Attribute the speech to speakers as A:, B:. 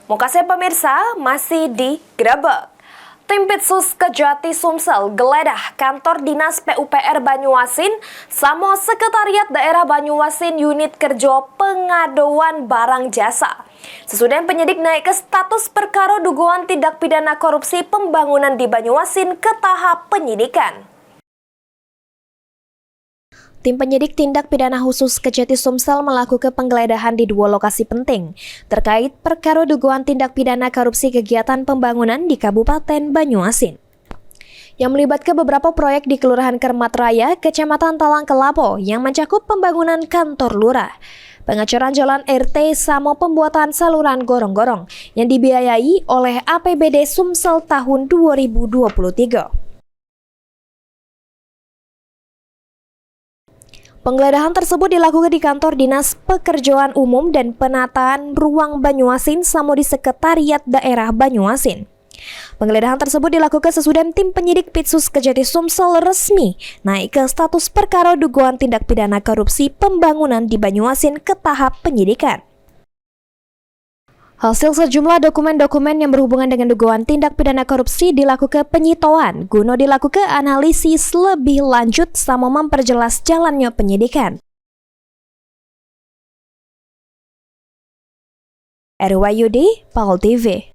A: Mokase pemirsa masih digerebek. Tim Pitsus Kejati Sumsel geledah kantor Dinas PUPR Banyuasin sama Sekretariat Daerah Banyuasin Unit Kerja Pengaduan Barang Jasa. Sesudah penyidik naik ke status perkara dugaan tindak pidana korupsi pembangunan di Banyuasin ke tahap penyidikan. Tim penyidik tindak pidana khusus Kejati Sumsel melakukan penggeledahan di dua lokasi penting terkait perkara dugaan tindak pidana korupsi kegiatan pembangunan di Kabupaten Banyuasin yang melibatkan beberapa proyek di Kelurahan Kermat Raya, Kecamatan Talang Kelapo yang mencakup pembangunan kantor lurah, pengecoran jalan RT sama pembuatan saluran gorong-gorong yang dibiayai oleh APBD Sumsel tahun 2023. Penggeledahan tersebut dilakukan di kantor Dinas Pekerjaan Umum dan Penataan Ruang Banyuasin sama di Sekretariat Daerah Banyuasin. Penggeledahan tersebut dilakukan sesudah tim penyidik Pitsus Kejati Sumsel resmi naik ke status perkara dugaan tindak pidana korupsi pembangunan di Banyuasin ke tahap penyidikan. Hasil sejumlah dokumen-dokumen yang berhubungan dengan dugaan tindak pidana korupsi dilakukan penyitoan guna dilakukan analisis lebih lanjut sama memperjelas jalannya penyidikan. RWayudi, Paul TV.